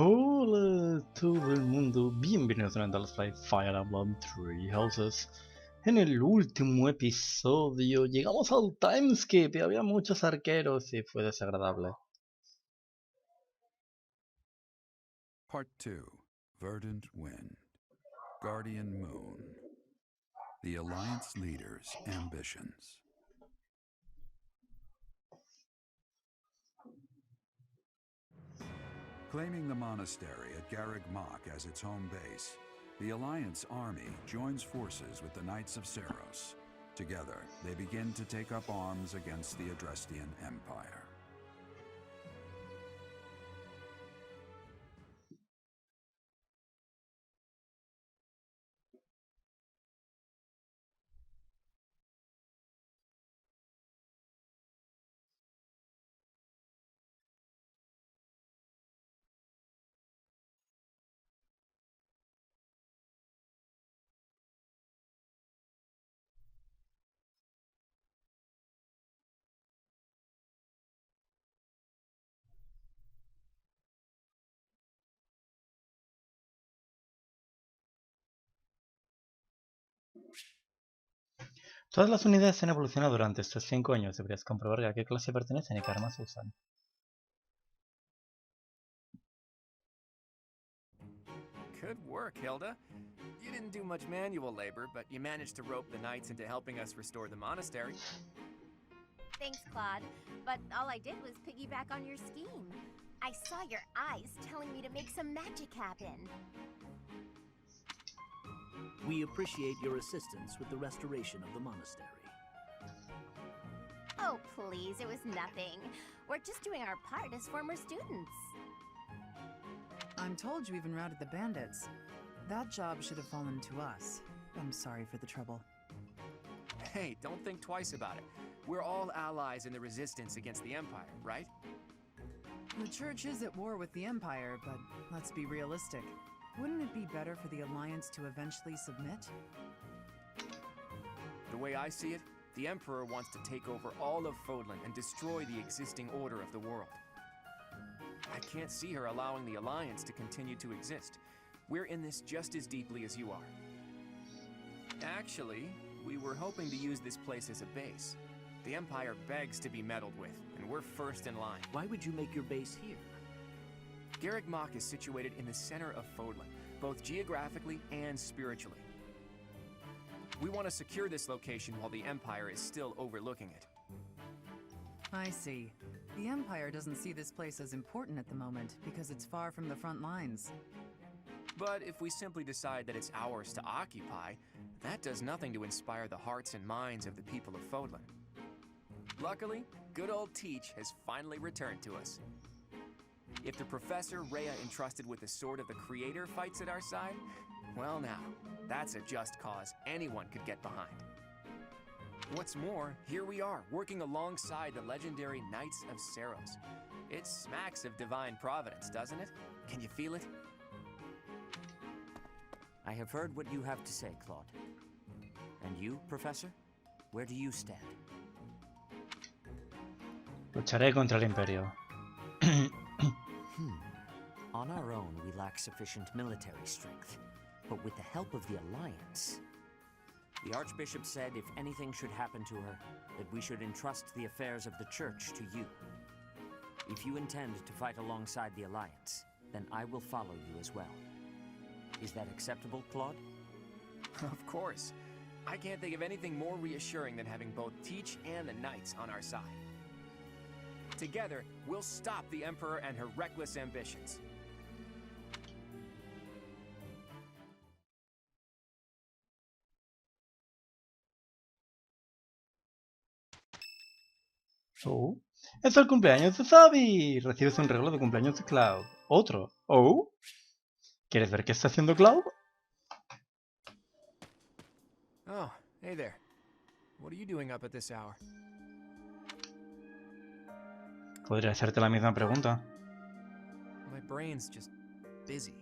Hola todo el mundo, bienvenidos a Let's Play Fire Emblem Three Houses. En el último episodio llegamos al timeskip y había muchos arqueros y fue desagradable. Part 2. Verdant Wind. Guardian Moon. The Alliance Leader's Ambitions. Claiming the monastery at Garreg Mach as its home base, the Alliance army joins forces with the Knights of Seros. Together, they begin to take up arms against the Adrestian Empire. Todas las unidades han evolucionado durante estos 5 años, deberías comprobar a qué clase pertenecen y qué armas usan. Good work, Hilda. You didn't do much manual labor, but you managed to rope the knights into helping us restore the monastery. Thanks, Claude, but all I did was piggyback on your scheme. I saw your eyes telling me to make some magic happen. We appreciate your assistance with the restoration of the monastery. Oh, please, it was nothing. We're just doing our part as former students. I'm told you even routed the bandits. That job should have fallen to us. I'm sorry for the trouble. Hey, don't think twice about it. We're all allies in the resistance against the Empire, right? The Church is at war with the Empire, but let's be realistic. Wouldn't it be better for the Alliance to eventually submit? The way I see it, the Emperor wants to take over all of Fodlan and destroy the existing order of the world. I can't see her allowing the Alliance to continue to exist. We're in this just as deeply as you are. Actually, we were hoping to use this place as a base. The Empire begs to be meddled with, and we're first in line. Why would you make your base here? Garreg Mach is situated in the center of Fodlan, both geographically and spiritually. We want to secure this location while the Empire is still overlooking it. I see. The Empire doesn't see this place as important at the moment because it's far from the front lines. But if we simply decide that it's ours to occupy, that does nothing to inspire the hearts and minds of the people of Fodlan. Luckily, good old Teach has finally returned to us. If the Professor Rhea entrusted with the Sword of the Creator fights at our side, well now, that's a just cause anyone could get behind. What's more, here we are, working alongside the legendary Knights of Seros. It smacks of divine providence, doesn't it? Can you feel it? I have heard what you have to say, Claude. And you, Professor? Where do you stand? Lucharé contra el Imperio. On our own, we lack sufficient military strength. But with the help of the Alliance... The Archbishop said if anything should happen to her, that we should entrust the affairs of the Church to you. If you intend to fight alongside the Alliance, then I will follow you as well. Is that acceptable, Claude? Of course. I can't think of anything more reassuring than having both Teach and the Knights on our side. Together, we'll stop the Emperor and her reckless ambitions. Oh, es el cumpleaños de Zabi. Recibes un regalo de cumpleaños de Cloud. Otro. Oh, ¿quieres ver qué está haciendo Cloud? Oh, hey there. What are you doing up at this hour? Podría hacerte la misma pregunta. My brain's just busy.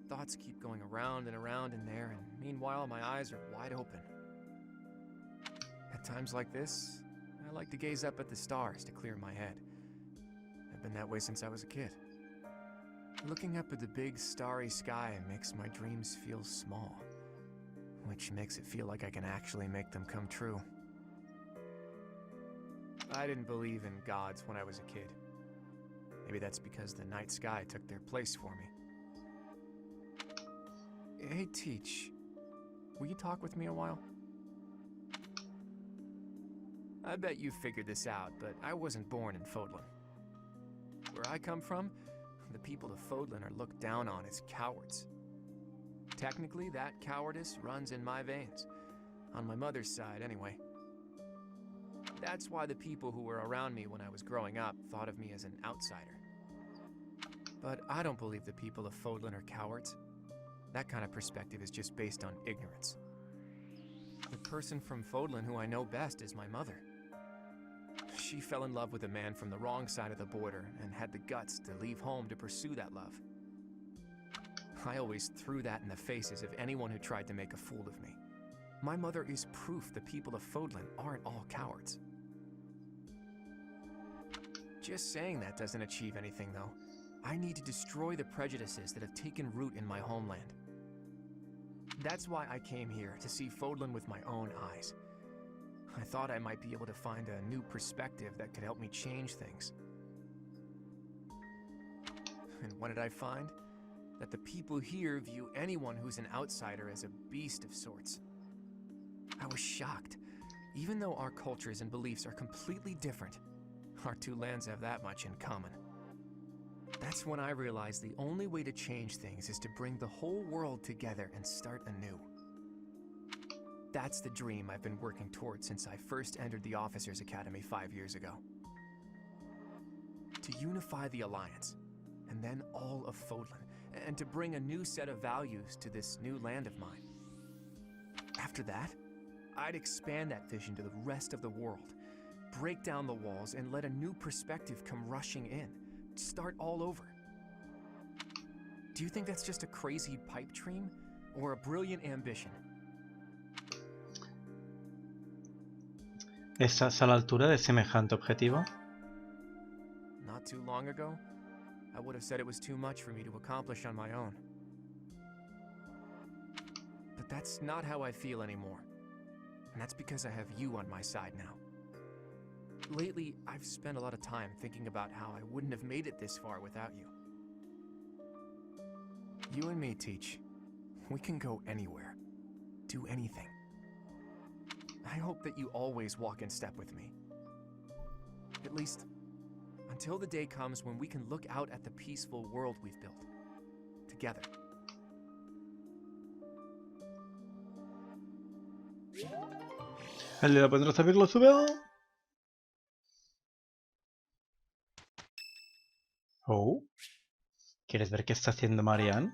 Thoughts keep going around and around in there, and meanwhile my eyes are wide open. At times like this, I like to gaze up at the stars to clear my head. I've been that way since I was a kid. Looking up at the big starry sky makes my dreams feel small, which makes it feel like I can actually make them come true. I didn't believe in gods when I was a kid. Maybe that's because the night sky took their place for me. Hey, Teach. Will you talk with me a while? I bet you figured this out, but I wasn't born in Fodlan. Where I come from, the people of Fodlan are looked down on as cowards. Technically, that cowardice runs in my veins. On my mother's side, anyway. That's why the people who were around me when I was growing up thought of me as an outsider. But I don't believe the people of Fodlan are cowards. That kind of perspective is just based on ignorance. The person from Fodlan who I know best is my mother. She fell in love with a man from the wrong side of the border and had the guts to leave home to pursue that love. I always threw that in the faces of anyone who tried to make a fool of me. My mother is proof the people of Fodlan aren't all cowards. Just saying that doesn't achieve anything, though. I need to destroy the prejudices that have taken root in my homeland. That's why I came here, to see Fodlan with my own eyes. I thought I might be able to find a new perspective that could help me change things. And what did I find? That the people here view anyone who's an outsider as a beast of sorts. I was shocked. Even though our cultures and beliefs are completely different, our two lands have that much in common. That's when I realized the only way to change things is to bring the whole world together and start anew. That's the dream I've been working towards since I first entered the Officers Academy 5 years ago. To unify the Alliance, and then all of Fodlan, and to bring a new set of values to this new land of mine. After that, I'd expand that vision to the rest of the world, break down the walls, and let a new perspective come rushing in. Start all over. Do you think that's just a crazy pipe dream, or a brilliant ambition? ¿Estás a la altura de semejante objetivo? Not too long ago, I would have said it was too much for me to accomplish on my own. But that's not how I feel anymore. And that's because I have you on my side now. Lately, I've spent a lot of time thinking about how I wouldn't have made it this far without you. You and me, Teach. We can go anywhere. Do anything. I hope that you always walk in step with me. At least, until the day comes when we can look out at the peaceful world we've built. Together. ¿El de la podrás abrirlo subido? Oh. ¿Quieres ver qué está haciendo Marianne?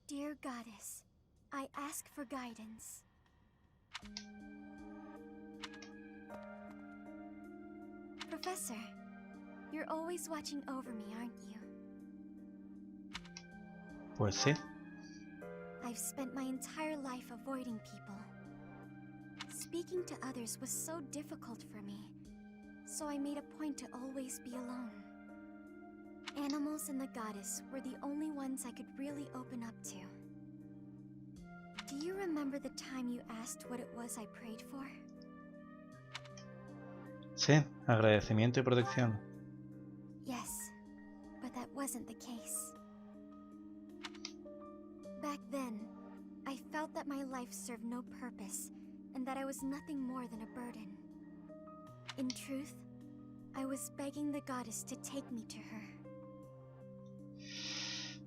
Dear Goddess, I ask for guidance. Professor, you're always watching over me, aren't you? Pues sí. I've spent my entire life avoiding people. Speaking to others was so difficult for me, so I made a point to always be alone. Animals and the goddess were the only ones I could really open up to. Do you remember the time you asked what it was I prayed for? Sí, agradecimiento y protección. Yes, but that wasn't the case. Back then, I felt that my life served no purpose, and that I was nothing more than a burden. In truth, I was begging the goddess to take me to her.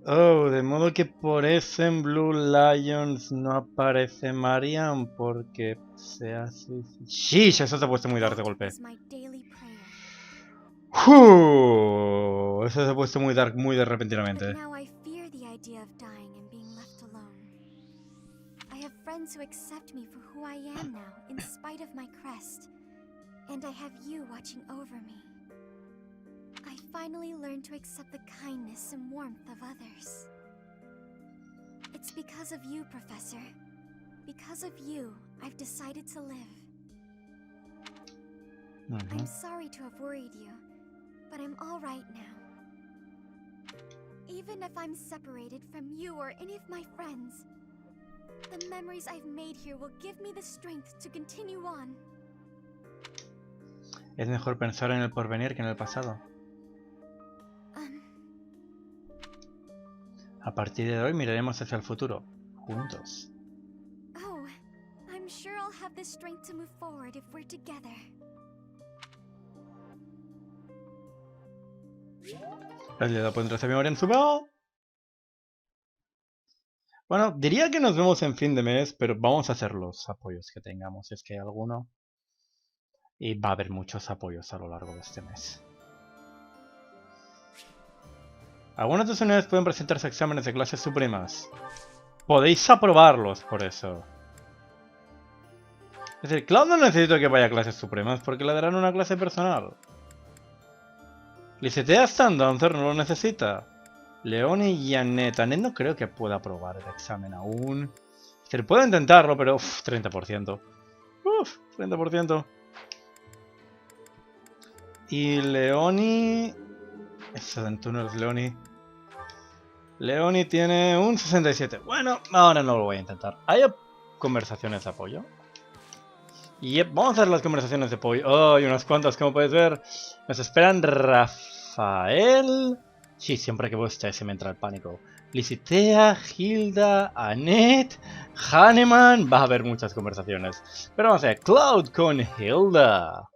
Oh, de modo que por eso en Blue Lions no aparece Marianne porque se hace... ¡Shish! Eso se ha puesto muy dark de golpe. That was my daily prayer. Eso se ha puesto muy dark muy de repentinamente. But now I fear the idea of dying and being left alone. I have friends who accept me for who I am now, in spite of my crest. And I have you watching over me. I finally learned to accept the kindness and warmth of others. It's because of you, Professor. Because of you, I've decided to live. I'm sorry to have worried you, but I'm all right now. Even if I'm separated from you or any of my friends, the memories I've made here will give me the strength to continue on. Es mejor pensar en el porvenir que en el pasado. A partir de hoy miraremos hacia el futuro, juntos. Oh, I'm sure I'll have the strength to move forward if we're together. El dedo pondrá esa memoria en su mano. Bueno, diría que nos vemos en fin de mes, pero vamos a hacer los apoyos que tengamos, si es que hay alguno. Y va a haber muchos apoyos a lo largo de este mes. Algunas de sus unidades pueden presentarse exámenes de clases supremas. Podéis aprobarlos por eso. Es decir, Cloud no necesito que vaya a clases supremas porque le darán una clase personal. Licetea Standancer no lo necesita. Leone y Annette. Annette no creo que pueda aprobar el examen aún. Se puede intentarlo, pero 30%. 30%. Y Leoni... Excelente, no es Leoni. Leoni tiene un 67. Bueno, ahora no lo voy a intentar. ¿Hay conversaciones de apoyo? Yep, vamos a hacer las conversaciones de apoyo. Oh, hay unas cuantas, como puedes ver. Nos esperan Rafael. Sí, siempre que veo se me entra el pánico. Licitea, Hilda, Annette, Hahnemann. Va a haber muchas conversaciones. Pero vamos a ver, Cloud con Hilda.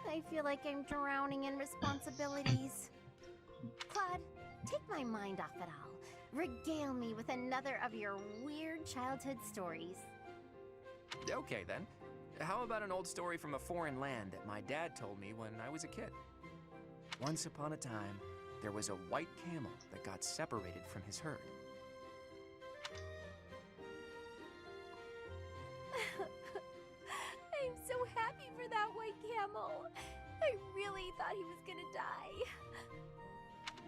I feel like I'm drowning in responsibilities. Claude, take my mind off it all. Regale me with another of your weird childhood stories. Okay then. How about an old story from a foreign land that my dad told me when I was a kid? Once upon a time, there was a white camel that got separated from his herd. I'm so happy for that white camel. I really thought he was gonna die.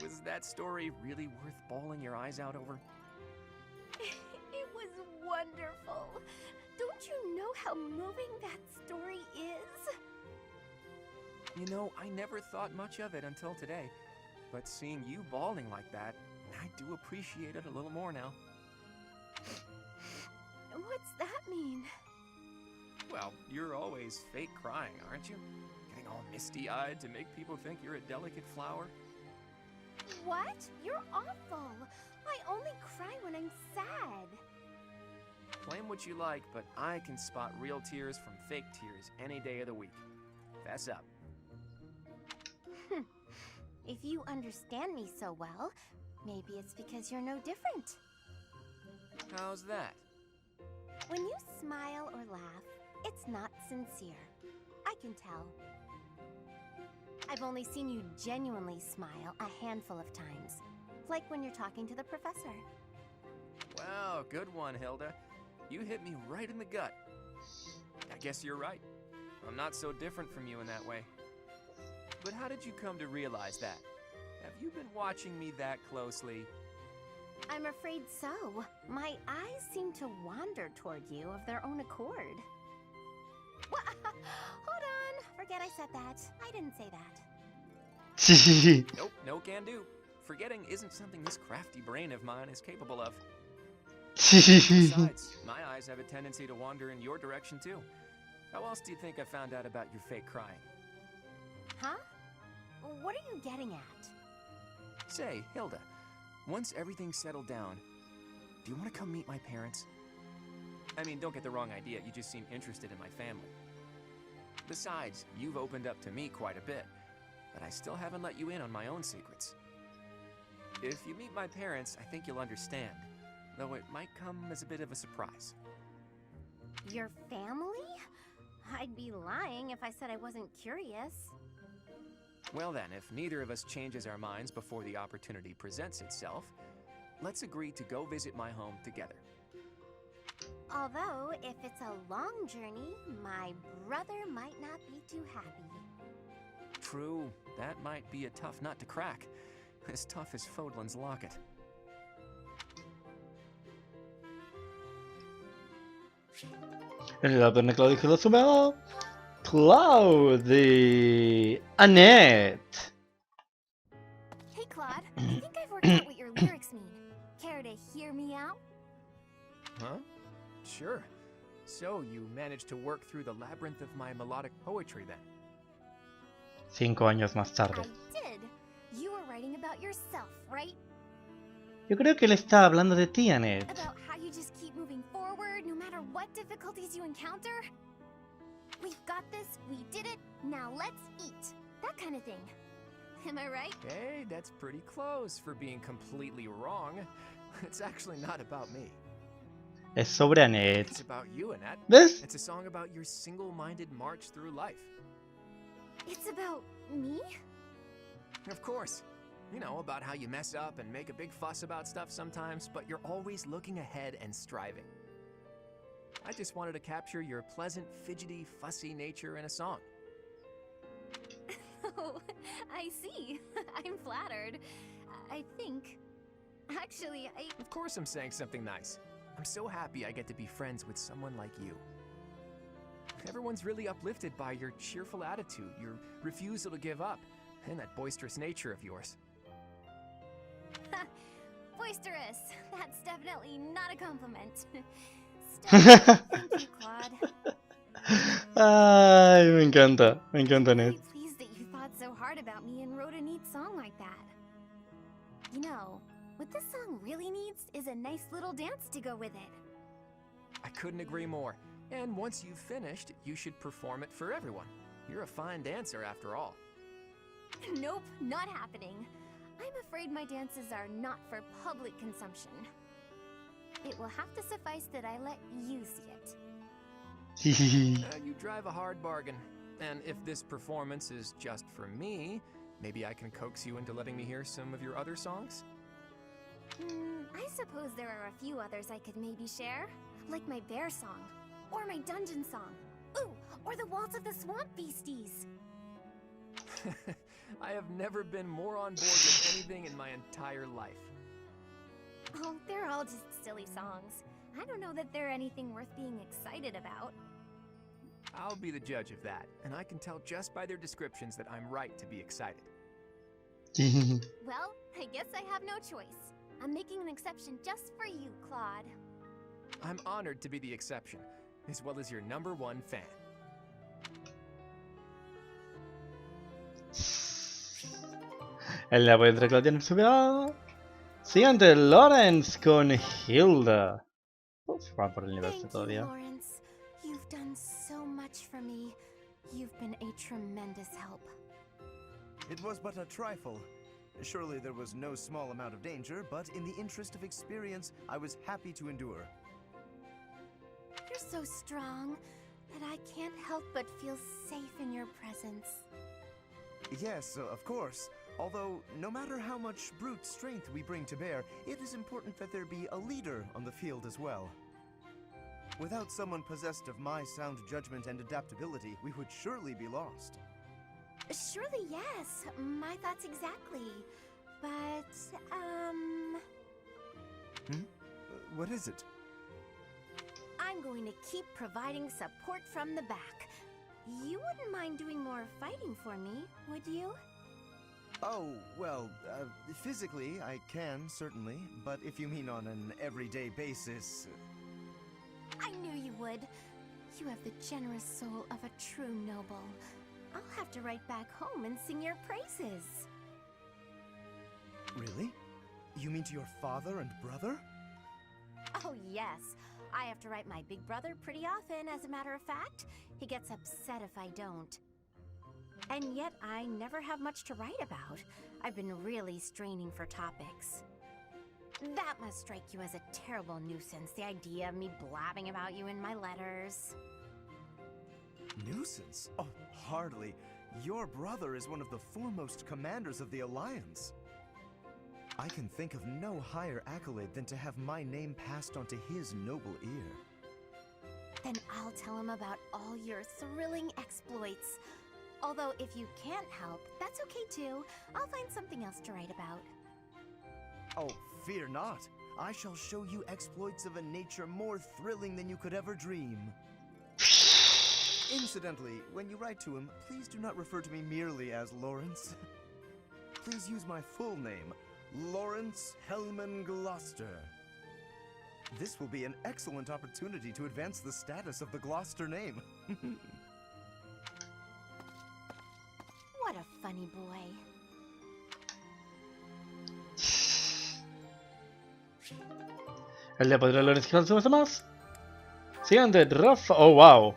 Was that story really worth bawling your eyes out over? It was wonderful. Don't you know how moving that story is? You know, I never thought much of it until today. But seeing you bawling like that, I do appreciate it a little more now. What's that mean? Well, you're always fake crying, aren't you? Getting all misty-eyed to make people think you're a delicate flower? What? You're awful. I only cry when I'm sad. Claim what you like, but I can spot real tears from fake tears any day of the week. Fess up. If you understand me so well, maybe it's because you're no different. How's that? When you smile or laugh, it's not sincere. I can tell. I've only seen you genuinely smile a handful of times. Like when you're talking to the professor. Wow, good one, Hilda. You hit me right in the gut. I guess you're right. I'm not so different from you in that way. But how did you come to realize that? Have you been watching me that closely? I'm afraid so. My eyes seem to wander toward you of their own accord. Hold on. Forget I said that. I didn't say that. Nope, no can do. Forgetting isn't something this crafty brain of mine is capable of. Besides, my eyes have a tendency to wander in your direction too. How else do you think I found out about your fake crying? Huh? What are you getting at? Say, Hilda, once everything's settled down, do you want to come meet my parents? I mean, don't get the wrong idea, you just seem interested in my family. Besides, you've opened up to me quite a bit, but I still haven't let you in on my own secrets. If you meet my parents, I think you'll understand, though it might come as a bit of a surprise. Your family? I'd be lying if I said I wasn't curious. Well then, if neither of us changes our minds before the opportunity presents itself, let's agree to go visit my home together. Although, if it's a long journey, my brother might not be too happy. True, that might be a tough nut to crack. As tough as Fodlan's locket. El lado de Cloud y Hilda sumado. Cloud y Annette. Hey, Claude. I think I've worked out what your lyrics mean. Care to hear me out? Huh? Sure. So, you managed to work through the labyrinth of my melodic poetry then? 5 años más tarde. I did. You were writing about yourself, right? Yo creo que él está hablando de ti, Annette. About how you just keep moving forward no matter what difficulties you encounter? We've got this, we did it, now let's eat. That kind of thing. Am I right? Hey, that's pretty close for being completely wrong. It's actually not about me. Es sobre It's Annette. about you, Annette. ¿Ves? It's a song about your single-minded march through life. It's about me? Of course. You know, about how you mess up and make a big fuss about stuff sometimes, but you're always looking ahead and striving. I just wanted to capture your pleasant, fidgety, fussy nature in a song. Oh, I see. I'm flattered. I think. Actually, Of course I'm saying something nice. I'm so happy I get to be friends with someone like you. Everyone's really uplifted by your cheerful attitude, your refusal to give up, and that boisterous nature of yours. Boisterous. That's definitely not a compliment. Still, thank you, Claude. Ay, me encanta I'm Annette. really pleased that you thought so hard about me and wrote a neat song like that. You know, what this song really needs is a nice little dance to go with it. I couldn't agree more. And once you've finished, you should perform it for everyone. You're a fine dancer after all. Nope, not happening. I'm afraid my dances are not for public consumption. It will have to suffice that I let you see it. You drive a hard bargain. And if this performance is just for me, maybe I can coax you into letting me hear some of your other songs? I suppose there are a few others I could maybe share. Like my bear song, or my dungeon song. Ooh, or the Waltz of the Swamp Beasties. I have never been more on board with anything in my entire life. Oh, they're all just silly songs. I don't know that they're anything worth being excited about. I'll be the judge of that, and I can tell just by their descriptions that I'm right to be excited. Well, I guess I have no choice. I'm making an exception just for you, Claude. I'm honored to be the exception, as well as your #1 fan. El apoyo entre Claudia no superado. Siguiente, Lawrence con Hilda. Uf, va por el nivel Thank you, todavía. Lawrence. You've done so much for me. You've been a tremendous help. It was but a trifle. Surely there was no small amount of danger, but in the interest of experience, I was happy to endure. You're so strong that I can't help but feel safe in your presence. Yes, of course. Although, no matter how much brute strength we bring to bear, it is important that there be a leader on the field as well. Without someone possessed of my sound judgment and adaptability, we would surely be lost. Surely, yes. My thoughts exactly. But, What is it? I'm going to keep providing support from the back. You wouldn't mind doing more fighting for me, would you? Oh, well, physically, I can, certainly. But if you mean on an everyday basis... I knew you would. You have the generous soul of a true noble. I'll have to write back home and sing your praises. Really? You mean to your father and brother? Oh, yes. I have to write my big brother pretty often, as a matter of fact. He gets upset if I don't. And yet, I never have much to write about. I've been really straining for topics. That must strike you as a terrible nuisance, the idea of me blabbing about you in my letters. Nuisance? Oh, hardly. Your brother is one of the foremost commanders of the Alliance. I can think of no higher accolade than to have my name passed on to his noble ear. Then I'll tell him about all your thrilling exploits. Although if you can't help, that's okay too. I'll find something else to write about. Oh, fear not. I shall show you exploits of a nature more thrilling than you could ever dream. Incidentally, when you write to him, please do not refer to me merely as Lawrence. please use my full name, Lawrence Hellman Gloucester. This will be an excellent opportunity to advance the status of the Gloucester name. What a funny boy. El día podría Lorenzo con los demás. Siguiente, Rafa. Oh, wow.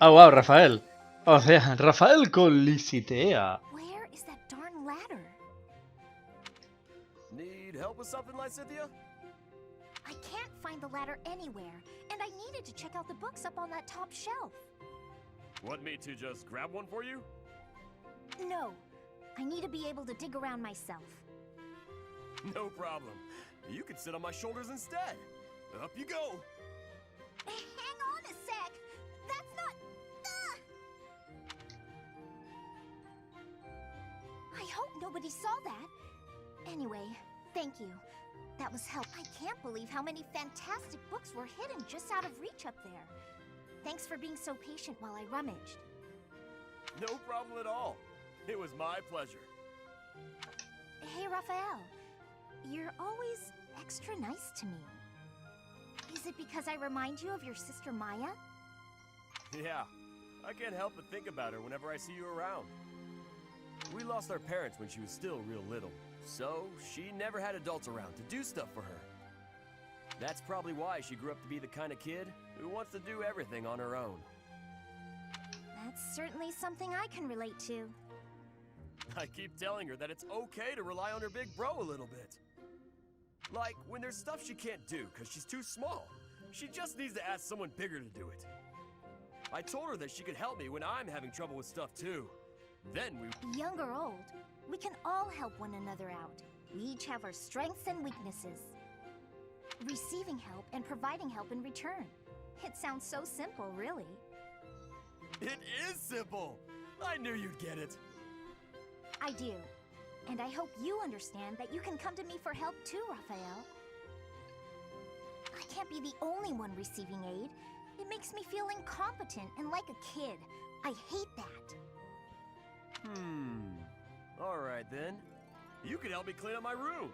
Oh, wow, Rafael. O sea, Rafael con Licitea. Where is that darn ladder? Need help with something, Lysithea? I can't find the ladder anywhere, and I needed to check out the books up on that top shelf. Want me to just grab one for you? No, I need to be able to dig around myself. No problem. You can sit on my shoulders instead. Up you go. Hang on a sec. That's not... I hope nobody saw that. Anyway, thank you. That was help. I can't believe how many fantastic books were hidden just out of reach up there. Thanks for being so patient while I rummaged. No problem at all. It was my pleasure. Hey, Raphael. You're always extra nice to me. Is it because I remind you of your sister Maya? Yeah, I can't help but think about her whenever I see you around. We lost our parents when she was still real little, so she never had adults around to do stuff for her. That's probably why she grew up to be the kind of kid who wants to do everything on her own. That's certainly something I can relate to. I keep telling her that it's okay to rely on her big bro a little bit. Like, when there's stuff she can't do because she's too small, she just needs to ask someone bigger to do it. I told her that she could help me when I'm having trouble with stuff too. Then we... Young or old, we can all help one another out. We each have our strengths and weaknesses. Receiving help and providing help in return. It sounds so simple, really. It is simple! I knew you'd get it. I do. And I hope you understand that you can come to me for help too, Raphael. I can't be the only one receiving aid. It makes me feel incompetent and like a kid. I hate that. Alright then. You can help me clean up my room.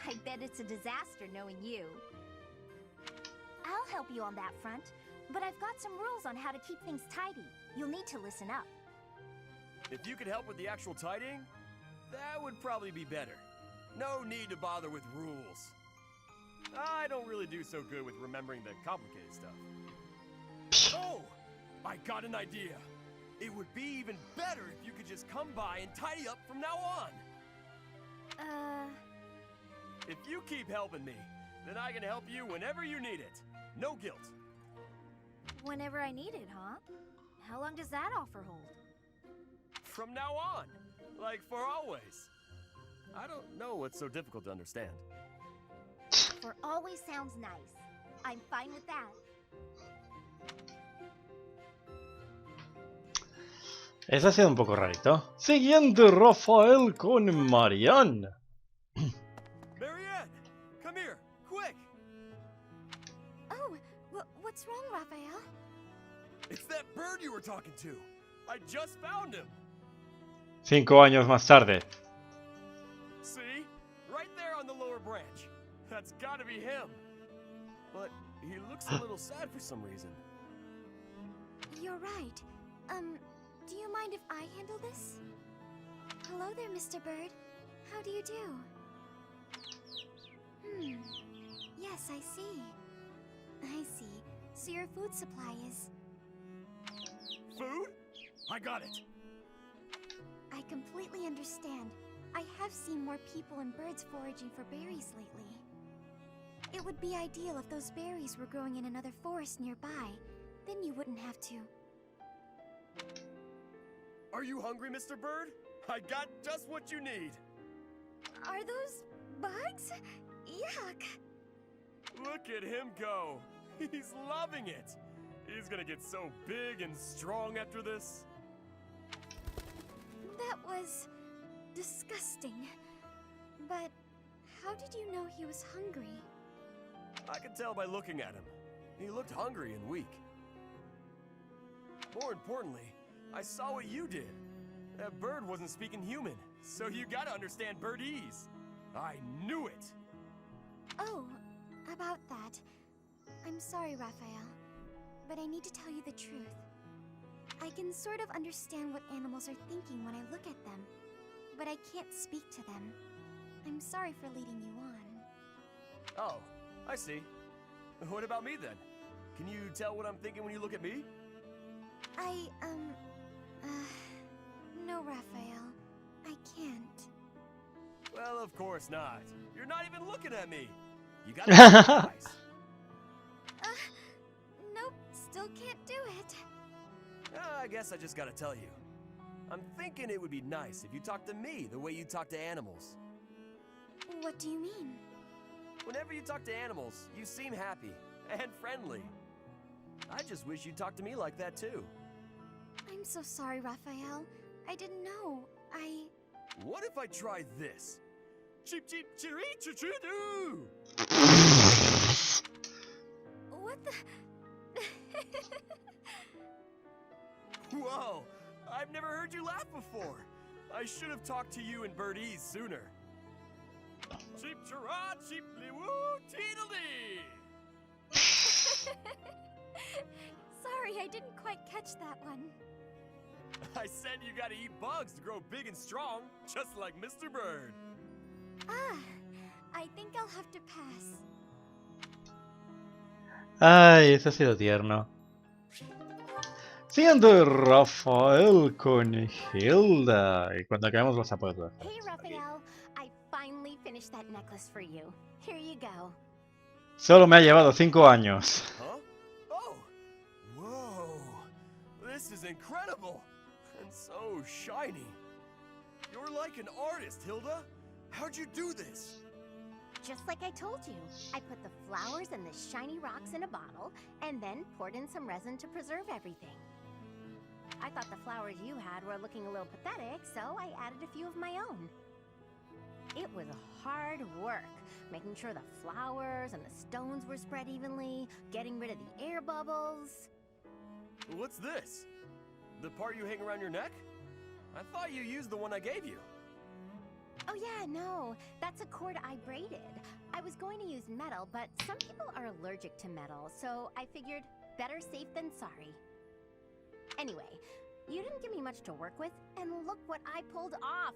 I bet it's a disaster knowing you. I'll help you on that front, but I've got some rules on how to keep things tidy. You'll need to listen up. If you could help with the actual tidying, that would probably be better. No need to bother with rules. I don't really do so good with remembering the complicated stuff. Oh! I got an idea. It would be even better if you could just come by and tidy up from now on. If you keep helping me, then I can help you whenever you need it. No guilt. Whenever I need it, huh? How long does that offer hold? From now on. Like for always. I don't know what's so difficult to understand. For always sounds nice. I'm fine with that. Eso ha sido un poco rarito. Siguiente, Rafael con Marianne. Marianne! Come here! Quick! Oh, what's wrong, Raphael? It's that bird you were talking to! I just found him! 5 años más tarde. See? Right there on the lower branch. That's gotta be him. But he looks a little sad for some reason. You're right. Do you mind if I handle this? Hello there, Mr. Bird. How do you do? Yes, I see. I see. So your food supply is... Food? I got it. I completely understand. I have seen more people and birds foraging for berries lately. It would be ideal if those berries were growing in another forest nearby. Then you wouldn't have to... Are you hungry, Mr. Bird? I got just what you need. Are those bugs? Yuck! Look at him go. He's loving it. He's gonna get so big and strong after this. That was... disgusting. But how did you know he was hungry? I could tell by looking at him. He looked hungry and weak. More importantly, I saw what you did. That bird wasn't speaking human, so you gotta understand birdese. I knew it! Oh, about that. I'm sorry, Raphael, but I need to tell you the truth. I can sort of understand what animals are thinking when I look at them, but I can't speak to them. I'm sorry for leading you on. Oh, I see. What about me then? Can you tell what I'm thinking when you look at me? No, Raphael. I can't. Well, of course not. You're not even looking at me. You gotta close your eyes. Nope, still can't do it. I guess I just gotta tell you. I'm thinking it would be nice if you talked to me the way you talk to animals. What do you mean? Whenever you talk to animals, you seem happy and friendly. I just wish you'd talk to me like that too. I'm so sorry, Raphael. I didn't know. What if I try this? Cheep cheep chiree choo choo doo! What the? Whoa! I've never heard you laugh before. I should have talked to you in birdese sooner. Cheep chirah cheep lee woo teedledee! Sorry, I didn't quite catch that one. I said you gotta eat bugs to grow big and strong, just like Mr. Bird. I think I'll have to pass. Ay, eso ha sido tierno. Siguiente, Rafael con Hilda. Y cuando acabemos los apoyos. Hey, Raphael. I finally finished that necklace for you. Here you go. Solo me ha llevado 5 años. Huh? Oh! Whoa! This is incredible! And so shiny. You're like an artist, Hilda. How'd you do this? Just like I told you. I put the flowers and the shiny rocks in a bottle, and then poured in some resin to preserve everything. I thought the flowers you had were looking a little pathetic, so I added a few of my own. It was hard work, making sure the flowers and the stones were spread evenly, getting rid of the air bubbles. What's this? The part you hang around your neck? I thought you used the one I gave you. Oh yeah, no, that's a cord I braided. I was going to use metal, but some people are allergic to metal, so I figured better safe than sorry. Anyway, you didn't give me much to work with, and look what I pulled off.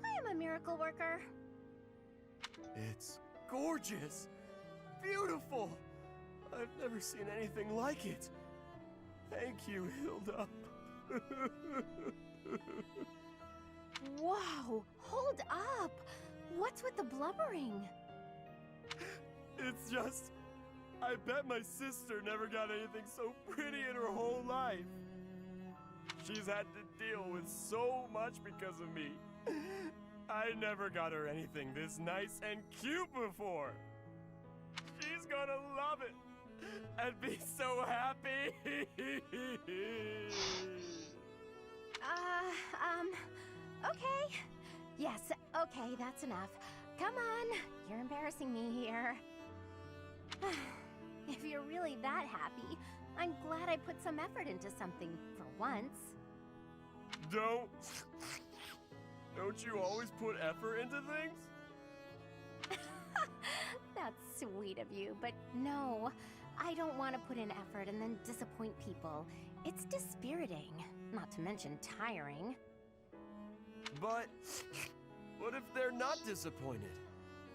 I am a miracle worker. It's gorgeous. Beautiful. I've never seen anything like it. Thank you, Hilda. Whoa, hold up. What's with the blubbering? It's just, I bet my sister never got anything so pretty in her whole life. She's had to deal with so much because of me. I never got her anything this nice and cute before. She's gonna love it and be so happy. Okay. Yes, okay, that's enough. Come on, you're embarrassing me here. If you're really that happy, I'm glad I put some effort into something for once. Don't you always put effort into things? That's sweet of you, but no. I don't want to put in effort and then disappoint people. It's dispiriting, not to mention tiring. But what if they're not disappointed?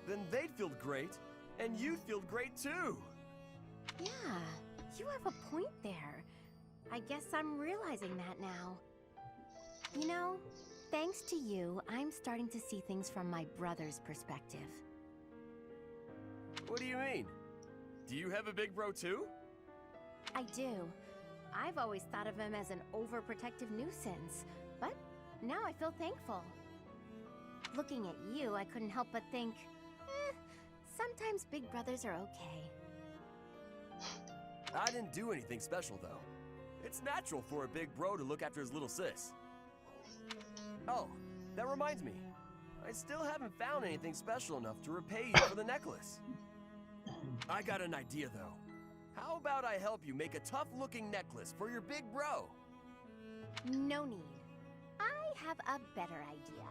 Then they'd feel great, and you'd feel great too. Yeah, you have a point there. I guess I'm realizing that now. You know, thanks to you, I'm starting to see things from my brother's perspective. What do you mean? Do you have a big bro too? I do. I've always thought of him as an overprotective nuisance, but now I feel thankful. Looking at you, I couldn't help but think, sometimes big brothers are okay. I didn't do anything special though. It's natural for a big bro to look after his little sis. Oh, that reminds me. I still haven't found anything special enough to repay you for the necklace. I got an idea though. How about I help you make a tough-looking necklace for your big bro? No need. I have a better idea.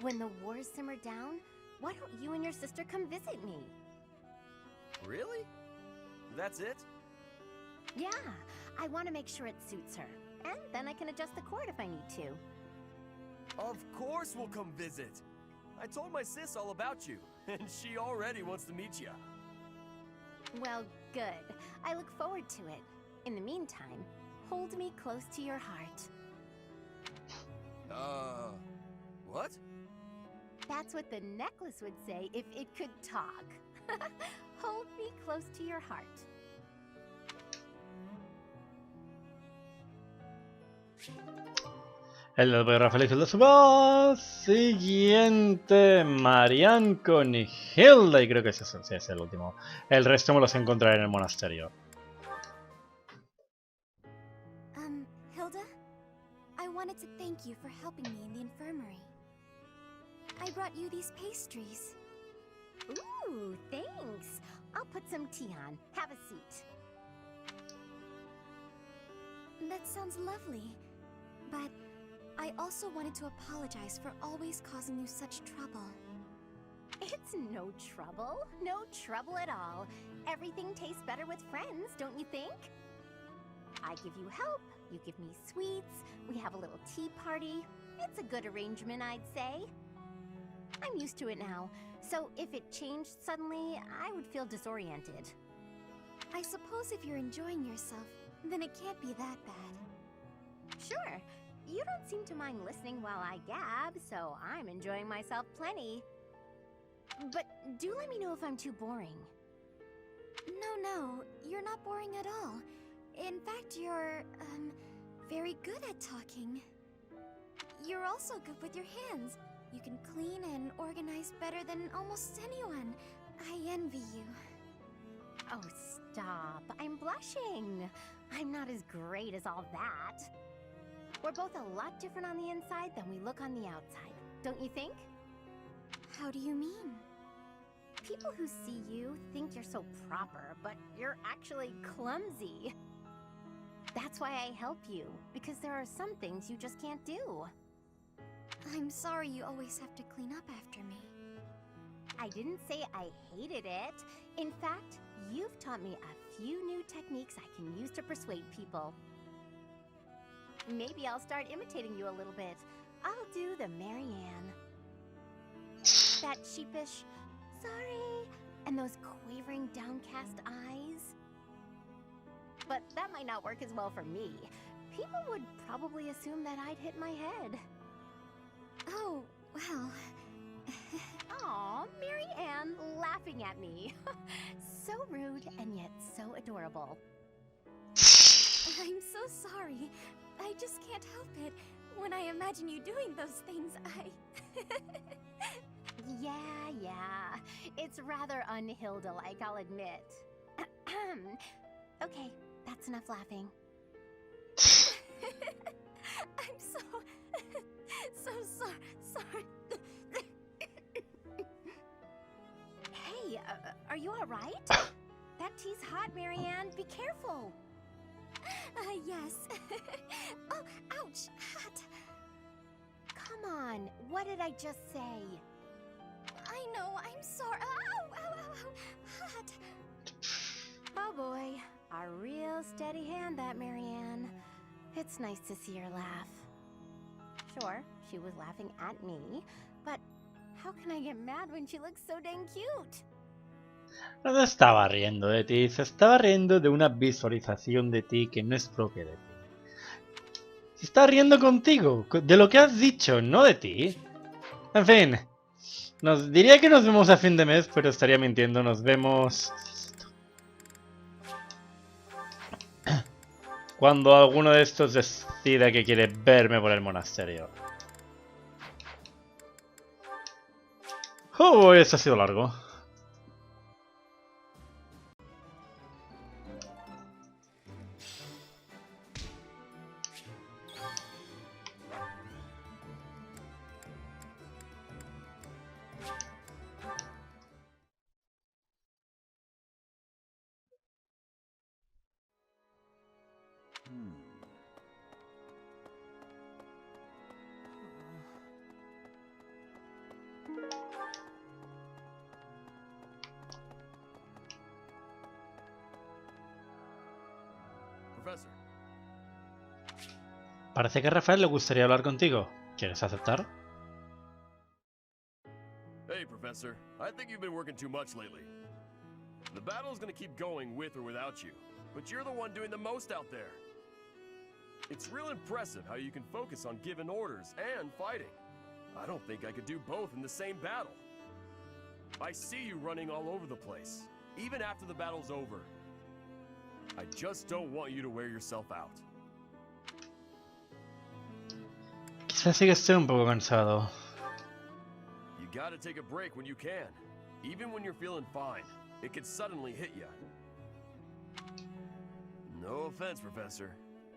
When the wars simmer down, why don't you and your sister come visit me? Really? That's it? Yeah, I want to make sure it suits her. And then I can adjust the cord if I need to. Of course we'll come visit. I told my sis all about you, and she already wants to meet you. Well, good. I look forward to it. In the meantime, hold me close to your heart. What? That's what the necklace would say if it could talk. Hold me close to your heart. El perro feliz de su voz. Siguiente, Marianne con Hilda. Y creo que ese es el último. El resto me los encontraré en el monasterio. Hilda? I wanted to thank you for helping me in the infirmary. I brought you these pastries. Ooh, thanks. I'll put some tea on. Have a seat. That sounds lovely. But I also wanted to apologize for always causing you such trouble. It's no trouble. No trouble at all. Everything tastes better with friends, don't you think? I give you help, you give me sweets, we have a little tea party. It's a good arrangement, I'd say. I'm used to it now, so if it changed suddenly, I would feel disoriented. I suppose if you're enjoying yourself, then it can't be that bad. Sure. You don't seem to mind listening while I gab, so I'm enjoying myself plenty. But do let me know if I'm too boring. No, you're not boring at all. In fact, you're, very good at talking. You're also good with your hands. You can clean and organize better than almost anyone. I envy you. Oh, stop. I'm blushing. I'm not as great as all that. We're both a lot different on the inside than we look on the outside, don't you think? How do you mean? People who see you think you're so proper, but you're actually clumsy. That's why I help you, because there are some things you just can't do. I'm sorry you always have to clean up after me. I didn't say I hated it. In fact, you've taught me a few new techniques I can use to persuade people. Maybe I'll start imitating you a little bit. I'll do the Marianne. That sheepish, sorry, and those quavering downcast eyes. But that might not work as well for me. People would probably assume that I'd hit my head. Oh, well... Aw, Marianne laughing at me. So rude and yet so adorable. I'm so sorry. I just can't help it. When I imagine you doing those things, Yeah. It's rather un-Hilda-like, I'll admit. Okay, that's enough laughing. I'm so sorry. Hey, are you all right? That tea's hot, Marianne. Be careful. Yes. Oh, ouch, hot. Come on, what did I just say? I know, I'm sorry. Ow, hot. Oh boy, a real steady hand, that Marianne. It's nice to see her laugh. Sure, she was laughing at me, but how can I get mad when she looks so dang cute? No se estaba riendo de ti, se estaba riendo de una visualización de ti que no es propia de ti. Se está riendo contigo, de lo que has dicho, no de ti. En fin, diría que nos vemos a fin de mes, pero estaría mintiendo, nos vemos... cuando alguno de estos decida que quiere verme por el monasterio. Oh, esto ha sido largo. Professor. Parece que a Rafael le gustaría hablar contigo. ¿Quieres aceptar? Hey, Professor. I think you've been working too much lately. The battle's gonna keep going with or without you, but you're the one doing the most out there. It's real impressive how you can focus on giving orders and fighting. I don't think I could do both in the same battle. I see you running all over the place, even after the battle's over. I just don't want you to wear yourself out. Quizás sí que estoy un poco cansado. You gotta take a break when you can, even when you're feeling fine. It could suddenly hit you. No offense, Professor,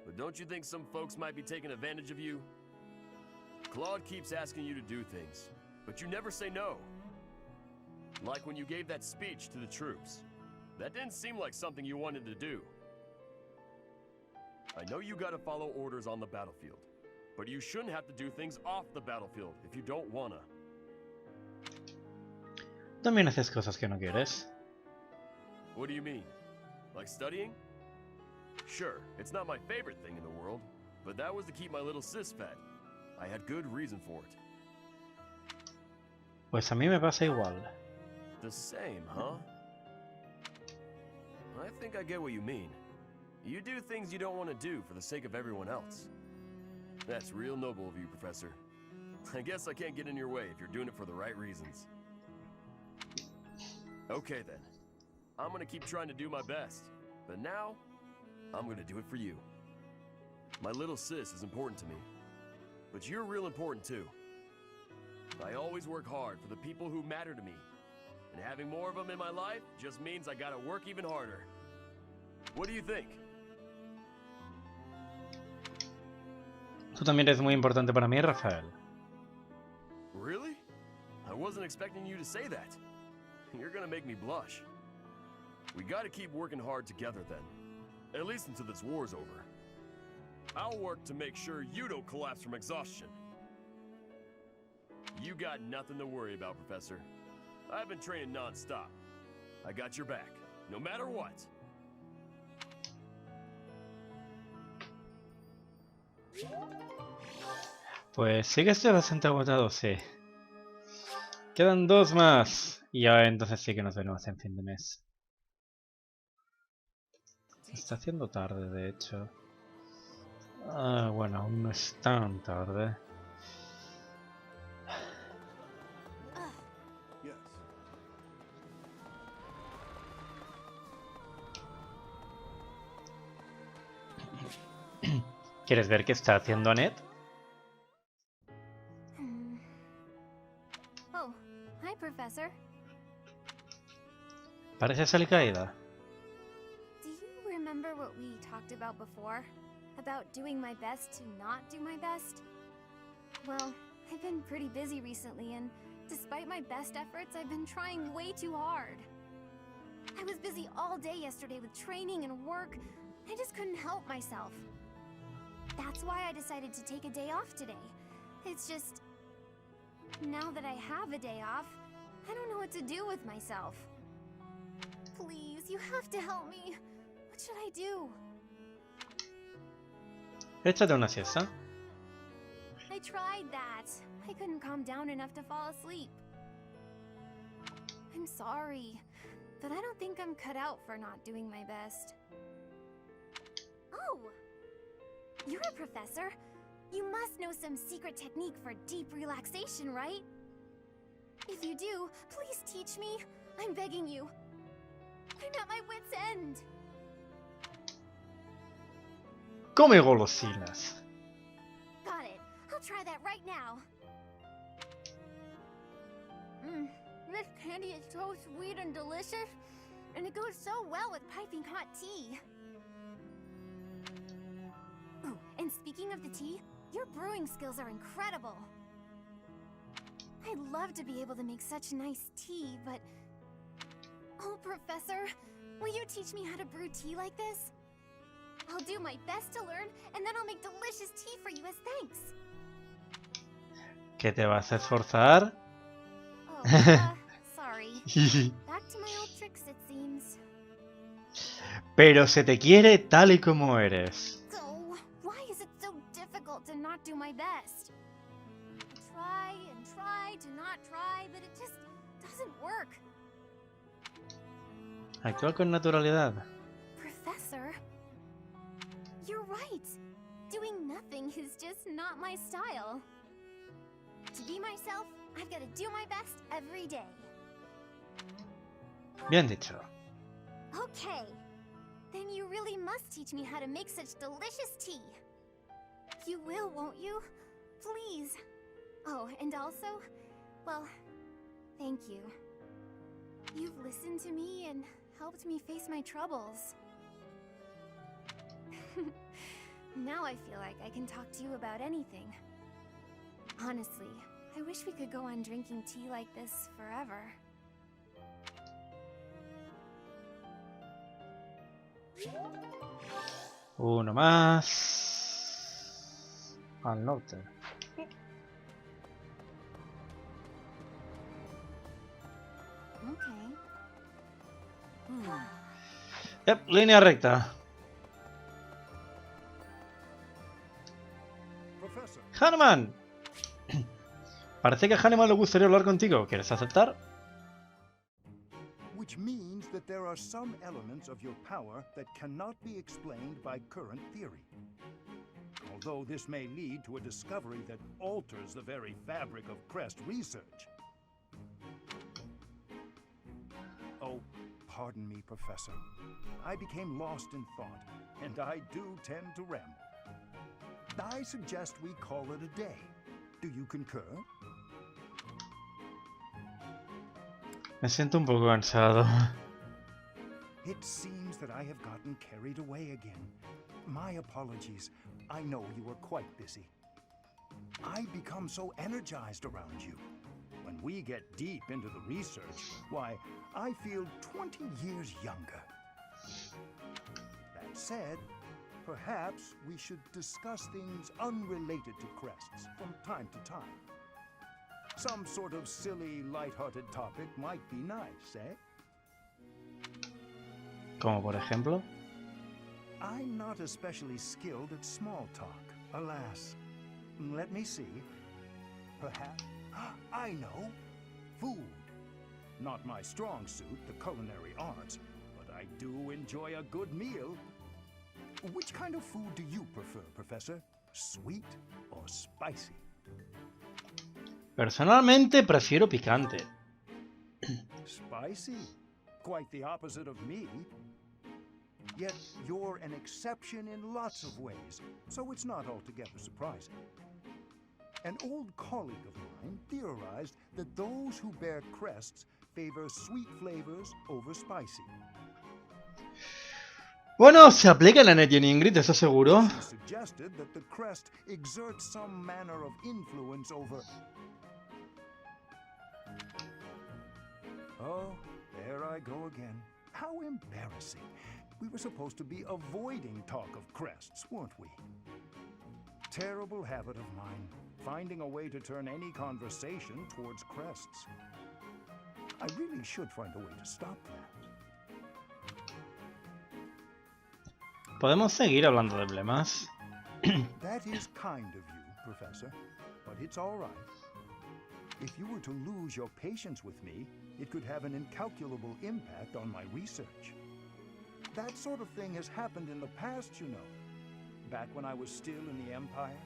but don't you think some folks might be taking advantage of you? Claude keeps asking you to do things, but you never say no. Like when you gave that speech to the troops. That didn't seem like something you wanted to do. I know you gotta follow orders on the battlefield, but you shouldn't have to do things off the battlefield if you don't wanna. También haces cosas que no quieres. What do you mean? Like studying? Sure, it's not my favorite thing in the world, but that was to keep my little sis fed. I had good reason for it. Pues a mí me pasa igual. The same, huh? I think I get what you mean. You do things you don't want to do for the sake of everyone else. That's real noble of you, Professor. I guess I can't get in your way if you're doing it for the right reasons. Okay then. I'm gonna keep trying to do my best. But now, I'm gonna do it for you. My little sis is important to me. But you're real important too. I always work hard for the people who matter to me. And having more of them in my life just means I gotta work even harder. What do you think? Tú también eres muy importante para mí, Rafael. Really? I wasn't expecting you to say that. You're gonna make me blush. We gotta keep working hard together then. At least until this war's over. I'll work to make sure you don't collapse from exhaustion. You got nothing to worry about, Professor. I've been training non-stop. I got your back, no matter what. Pues sí que estoy bastante agotado, sí. Quedan 2 más. Y ya entonces sí que nos veremos en fin de mes. Se está haciendo tarde, de hecho. Ah, bueno, aún no es tan tarde. ¿Quieres ver qué está haciendo Annette? Oh, hi, Professor. Parece alicaída. Do you remember what we talked about before? About doing my best to not do my best? Well, I've been pretty busy recently, and despite my best efforts, I've been trying way too hard. I was busy all day yesterday with training and work. I just couldn't help myself. That's why I decided to take a day off today. It's just... now that I have a day off, I don't know what to do with myself. Please, you have to help me. What should I do? Échate una siesta. I tried that. I couldn't calm down enough to fall asleep. I'm sorry, but I don't think I'm cut out for not doing my best. Oh! You're a professor. You must know some secret technique for deep relaxation, right? If you do, please teach me. I'm begging you. I'm at my wit's end. Come golosinas. Got it. I'll try that right now. This candy is so sweet and delicious, and it goes so well with piping hot tea. Ooh, and speaking of the tea, your brewing skills are incredible. I'd love to be able to make such nice tea, but... Oh, Professor, will you teach me how to brew tea like this? I'll do my best to learn, and then I'll make delicious tea for you as thanks. ¿Qué te vas a esforzar? Sorry. Back to my old tricks, it seems. Pero se te quiere tal y como eres. So, why is it so difficult to not do my best? I try and try to not try, but it just doesn't work. Actúa con naturalidad. Professor, you're right. Doing nothing is just not my style. To be myself, I've got to do my best every day. Bien dicho. Okay. Then you really must teach me how to make such delicious tea. You will, won't you? Please. Oh, and also, well, thank you. You've listened to me and helped me face my troubles. Now I feel like I can talk to you about anything. Honestly, I wish we could go on drinking tea like this forever. Uno más. Al norte. Okay. Yep, línea recta. ¡Hahnemann! Parece que a Hahnemann le gustaría hablar contigo. ¿Quieres aceptar? Which means that there are some elements of your power that cannot be explained by current theory. Although this may lead to a discovery that alters the very fabric of Crest research. Oh, pardon me, Professor. I became lost in thought, and I do tend to ramble. I suggest we call it a day. Do you concur? Me siento un poco cansado. It seems that I have gotten carried away again. My apologies. I know you were quite busy. I become so energized around you. When we get deep into the research, why, I feel 20 years younger. That said, perhaps we should discuss things unrelated to crests from time to time. Some sort of silly, light-hearted topic might be nice, eh? Como por ejemplo. I'm not especially skilled at small talk, alas. Let me see. Perhaps... I know! Food. Not my strong suit, the culinary arts, but I do enjoy a good meal. Which kind of food do you prefer, Professor? Sweet or spicy? Personalmente prefiero picante. Spicy? Quite the opposite of me. Yet you're an exception in lots of ways, so it's not altogether surprising. An old colleague of mine theorized that those who bear crests favor sweet flavors over spicy. Bueno, se aplica la Nettie en Ingrid, eso seguro. She suggested that the crest exerts some manner of influence over... Oh, there I go again. How embarrassing. We were supposed to be avoiding talk of crests, weren't we? Terrible habit of mine, finding a way to turn any conversation towards crests. I really should find a way to stop that. Podemos seguir hablando de emblemas. That is kind of you, Professor, but it's all right. If you were to lose your patience with me, it could have an incalculable impact on my research. That sort of thing has happened in the past, you know. Back when I was still in the Empire.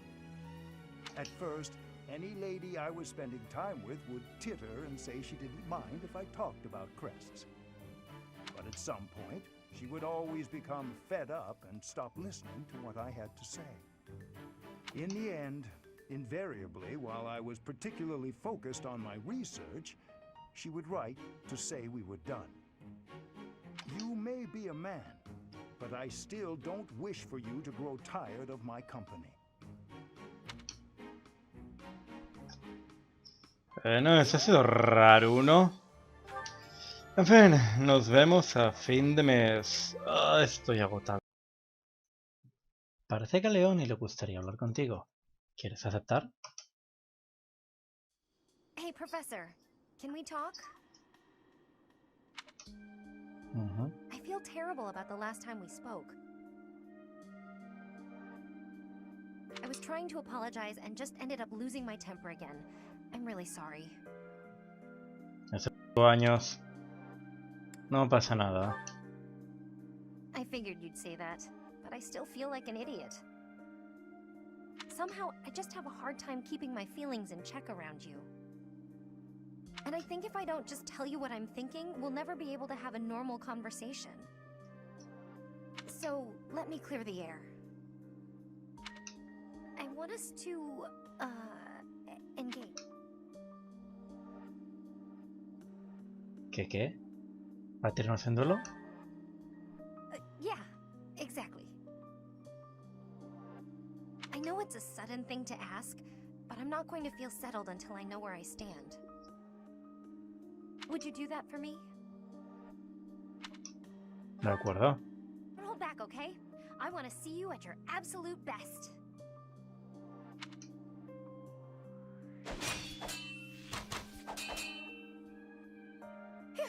At first, any lady I was spending time with would titter and say she didn't mind if I talked about crests. But at some point, she would always become fed up and stop listening to what I had to say. In the end, invariably, while I was particularly focused on my research, she would write to say we were done. You may be a man, but I still don't wish for you to grow tired of my company. No, eso ha sido raro, ¿no? En fin, nos vemos a fin de mes. Estoy agotado. Parece que a Leoni le gustaría hablar contigo. ¿Quieres aceptar? Hey, Professor. Can we talk? I feel terrible about the last time we spoke. I was trying to apologize and just ended up losing my temper again. I'm really sorry. Hace 5 años. No pasa nada. I figured you'd say that, but I still feel like an idiot. Somehow, I just have a hard time keeping my feelings in check around you. And I think if I don't just tell you what I'm thinking, we'll never be able to have a normal conversation. So, let me clear the air. I want us to, engage. ¿Qué? ¿Batirnos en duelo? Yeah, exactly. I know it's a sudden thing to ask, but I'm not going to feel settled until I know where I stand. Would you do that for me? De acuerdo. Don't hold back, okay? I want to see you at your absolute best. Phew.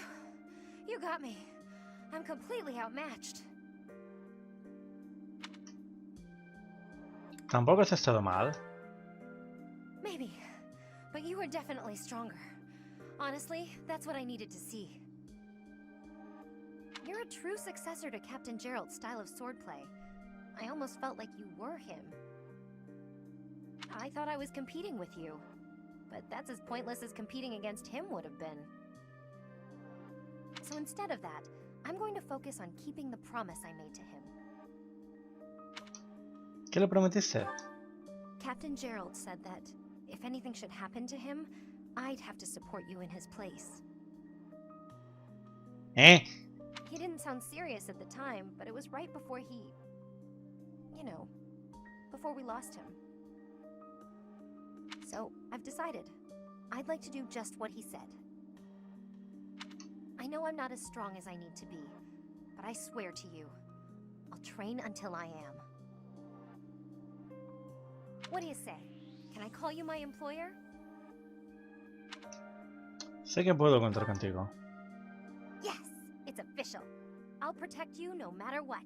You got me. I'm completely outmatched. Tampoco has estado mal. Maybe, but you were definitely stronger. Honestly, that's what I needed to see. You're a true successor to Captain Gerald's style of swordplay. I almost felt like you were him. I thought I was competing with you, but that's as pointless as competing against him would have been. So instead of that, I'm going to focus on keeping the promise I made to him. ¿Qué le prometiste? Captain Gerald said that if anything should happen to him, I'd have to support you in his place. ¿Eh? He didn't sound serious at the time, but it was right before he... You know, before we lost him. So, I've decided. I'd like to do just what he said. I know I'm not as strong as I need to be, but I swear to you, I'll train until I am. What do you say? Can I call you my employer? Sé que puedo contar contigo. Yes, it's official. I'll protect you no matter what.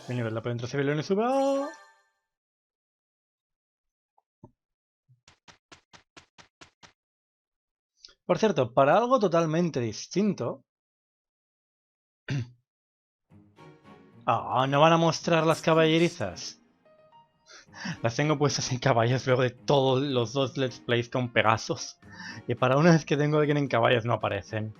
El nivel de apoyo civiliano sube. ¡Oh! Por cierto, para algo totalmente distinto. Ah, ¿no van a mostrar las caballerizas? Las tengo puestas en caballos luego de todos los 2 Let's Plays con Pegasos. Y para una vez que tengo a alguien en caballos no aparecen.